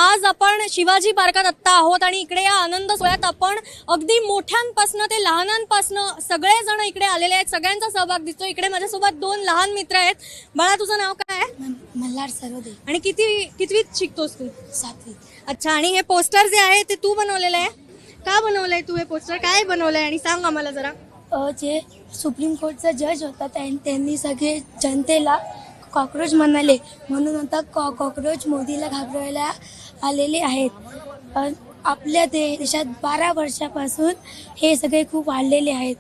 आज आपण शिवाजी पार्कात आत्ता आहोत आणि इकडे या आनंद सोहळ्यात आपण अगदी मोठ्यांपासनं ते लहानांपासनं सगळेजण इकडे आलेले आहेत. सगळ्यांचा सहभाग दिसतो. इकडे माझ्यासोबत दोन लहान मित्र आहेत. बाळा, तुझं नाव काय आहे? मल्हार सर्वदे. आणि कितवीत शिकतोस तू? 7वी. अच्छा. आणि हे पोस्टर जे आहे ते तू बनवलेलं आहे? का बनवलंय तू हे पोस्टर? काय बनवलंय आणि सांग आम्हाला जरा. जे सुप्रीम कोर्टचा जज होता त्यांनी सगळे जनतेला कॉक्रोच म्हणाले, म्हणून आता कॉक्रोच मोदीला घाबरवायला आलेले आहेत. आपल्या देशात 12 वर्षापासून हे सगळे खूप वाढलेले आहेत.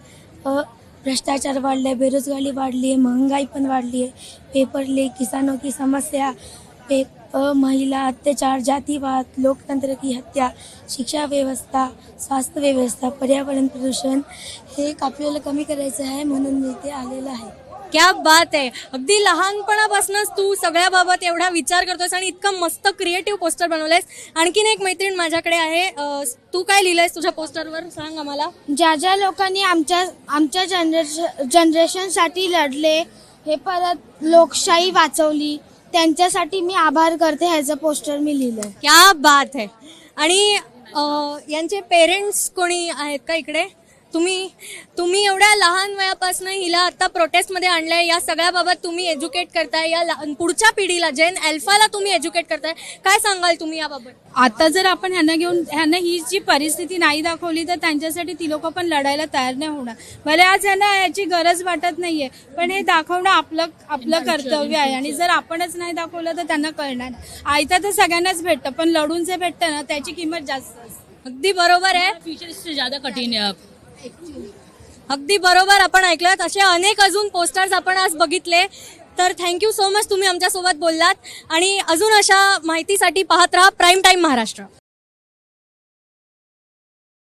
भ्रष्टाचार वाढले, बेरोजगारी वाढली आहे, महंगाई पण वाढली आहे, पेपर लीक, किसानों की समस्या, महिला अत्याचार, जातिवाद, लोकतंत्र की हत्या, शिक्षा व्यवस्था, स्वास्थ्य व्यवस्था, पर्यावरण प्रदूषण हे आपल्याला कमी करायचं आहे, म्हणून मी इथे आलेलं आहे. क्या बात आहे. अगदी लहानपणापासूनच तू सगळ्याबाबत एवढा विचार करतोस आणि इतकं मस्त क्रिएटिव्ह पोस्टर बनवलंयस. आणखीन एक मैत्रीण माझ्याकडे आहे. तू काय लिहिलंयस तुझ्या पोस्टरवर, सांग आम्हाला. ज्या लोकांनी आमच्या जनरेशनसाठी लढले, हे परत लोकशाही वाचवली, त्यांच्यासाठी मी आभार करते. ह्याचं पोस्टर मी लिहिलंय. क्या बात आहे. आणि यांचे पेरेंट्स कोणी आहेत का इकडे? तुम्ही एवढ्या लहान वयापासून हिला आता प्रोटेस्टमध्ये आणलंय. या सगळ्याबाबत तुम्ही एज्युकेट करताय, या पुढच्या पिढीला जेन अल्फाला तुम्ही एज्युकेट करताय. काय सांगाल तुम्ही याबाबत? आता जर आपण ह्यांना ही जी परिस्थिती नाही दाखवली तर त्यांच्यासाठी ती लोक पण लढायला तयार नाही होणार. भले आज ह्यांना याची गरज वाटत नाहीये, पण हे दाखवणं आपलं कर्तव्य आहे. आणि जर आपणच नाही दाखवलं तर त्यांना कळणार. आयता तर सगळ्यांनाच भेटतं, पण लढून जे भेटतं ना त्याची किंमत जास्त असते. अगदी बरोबर आहे. फ्यूचर इससे ज्यादा कठिन है अब. अगदी बरोबर आपण ऐकलं. असे अनेक अजून पोस्टर्स आपण आज बघितले. तर थँक्यू सो मच, तुम्ही आमच्यासोबत बोललात. आणि अजून अशा माहितीसाठी पाहत राहा प्राईम टाईम महाराष्ट्र.